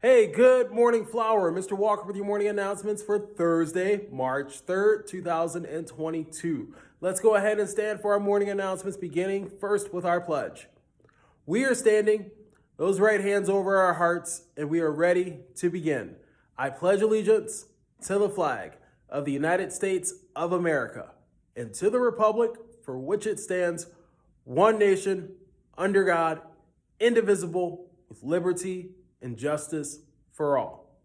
Hey, good morning, Flower. Mr. Walker with your morning announcements for Thursday, March 3rd, 2022. Let's go ahead and stand for our morning announcements, beginning first with our pledge. We are standing, those right hands over our hearts, and we are ready to begin. I pledge allegiance to the flag of the United States of America and to the republic for which it stands, one nation, under God, indivisible, with liberty and justice for all.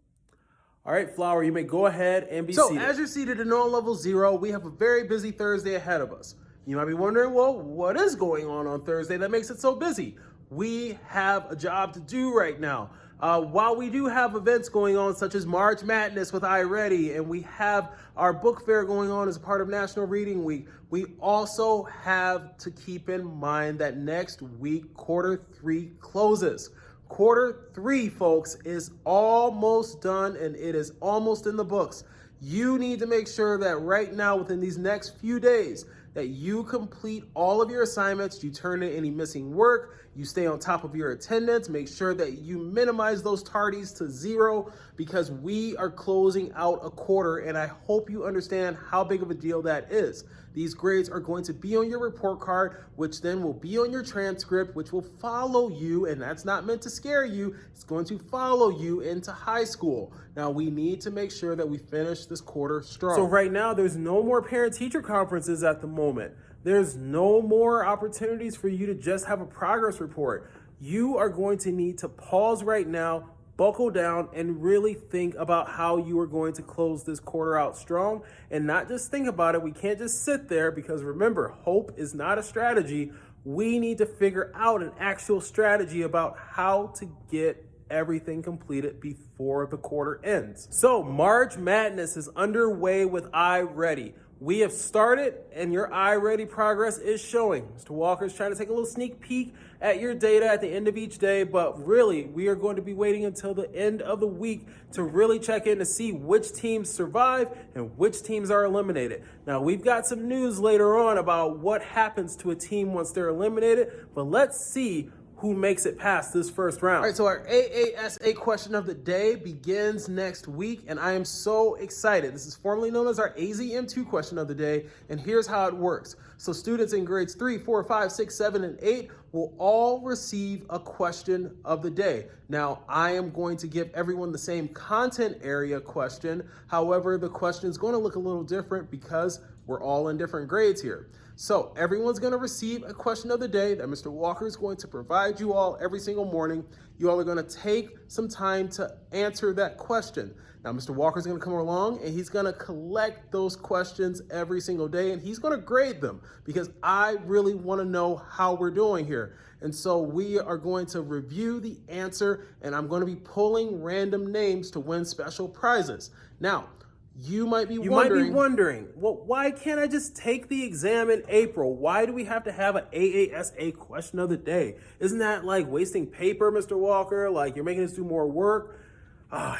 All right, Flower, you may go ahead and be seated. So, as you're seated in on level 0, we have a very busy Thursday ahead of us. You might be wondering, well, what is going on Thursday that makes it so busy? We have a job to do right now. While we do have events going on, such as March Madness with iReady, and we have our book fair going on as a part of National Reading Week, we also have to keep in mind that next week, quarter 3 closes. Quarter 3, folks, is almost done and it is almost in the books. You need to make sure that right now, within these next few days, that you complete all of your assignments, you turn in any missing work, you stay on top of your attendance, make sure that you minimize those tardies to 0 because we are closing out a quarter and I hope you understand how big of a deal that is. These grades are going to be on your report card, which then will be on your transcript, which will follow you, and that's not meant to scare you, it's going to follow you into high school. Now, we need to make sure that we finish this quarter strong. So right now, there's no more parent-teacher conferences at the moment. There's no more opportunities for you to just have a progress report. You are going to need to pause right now, buckle down, and really think about how you are going to close this quarter out strong and not just think about it. We can't just sit there because remember, hope is not a strategy. We need to figure out an actual strategy about how to get everything completed before the quarter ends. So March Madness is underway with iReady. We have started and your iReady progress is showing. Mr. Walker is trying to take a little sneak peek at your data at the end of each day, but really we are going to be waiting until the end of the week to really check in to see which teams survive and which teams are eliminated. Now, we've got some news later on about what happens to a team once they're eliminated, but let's see who makes it past this first round. All right, so our AASA question of the day begins next week, and I am so excited. This is formerly known as our AZM2 question of the day, and here's how it works. So students in grades 3, 4, 5, 6, 7, and 8 will all receive a question of the day. Now, I am going to give everyone the same content area question. However, the question is going to look a little different because we're all in different grades here. So everyone's going to receive a question of the day that Mr. Walker is going to provide you all every single morning. You all are going to take some time to answer that question. Now, Mr. Walker is going to come along and he's going to collect those questions every single day and he's going to grade them because I really want to know how we're doing here. And so we are going to review the answer and I'm going to be pulling random names to win special prizes. Now, you might be wondering, well, why can't I just take the exam in April? Why do we have to have an AASA question of the day? Isn't that like wasting paper, Mr. Walker? Like you're making us do more work?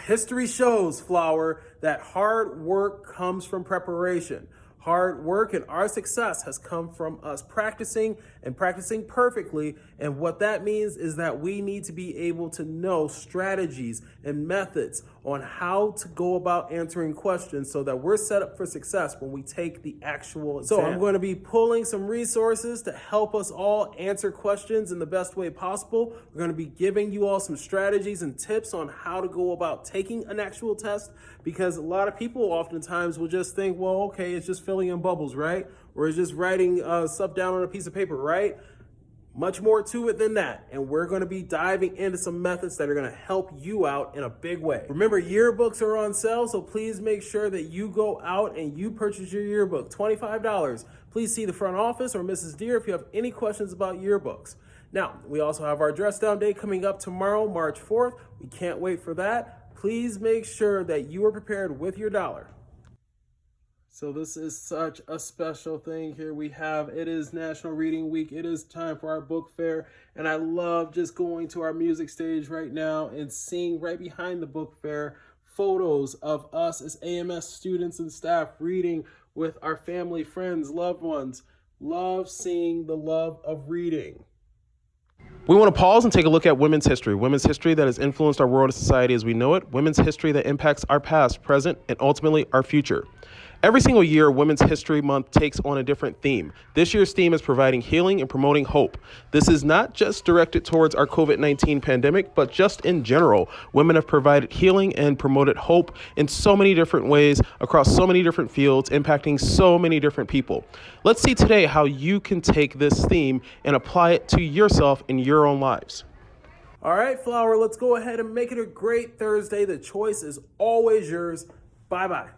History shows, Flower, that hard work comes from preparation. Hard work and our success has come from us practicing and practicing perfectly. And what that means is that we need to be able to know strategies and methods on how to go about answering questions so that we're set up for success when we take the actual exam. So I'm going to be pulling some resources to help us all answer questions in the best way possible. We're going to be giving you all some strategies and tips on how to go about taking an actual test because a lot of people oftentimes will just think, well, okay, it's just filling in bubbles, right? Or it's just writing stuff down on a piece of paper, right? Much more to it than that. And we're going to be diving into some methods that are going to help you out in a big way. Remember, yearbooks are on sale, so please make sure that you go out and you purchase your yearbook, $25. Please see the front office or Mrs. Deere if you have any questions about yearbooks. Now, we also have our dress down day coming up tomorrow, March 4th. We can't wait for that. Please make sure that you are prepared with your dollar. So this is such a special thing here we have. It is National Reading Week. It is time for our book fair. And I love just going to our music stage right now and seeing right behind the book fair photos of us as AMS students and staff reading with our family, friends, loved ones. Love seeing the love of reading. We want to pause and take a look at women's history that has influenced our world and society as we know it, women's history that impacts our past, present, and ultimately our future. Every single year, Women's History Month takes on a different theme. This year's theme is providing healing and promoting hope. This is not just directed towards our COVID-19 pandemic, but just in general. Women have provided healing and promoted hope in so many different ways across so many different fields, impacting so many different people. Let's see today how you can take this theme and apply it to yourself in your own lives. All right, Flower, let's go ahead and make it a great Thursday. The choice is always yours. Bye-bye.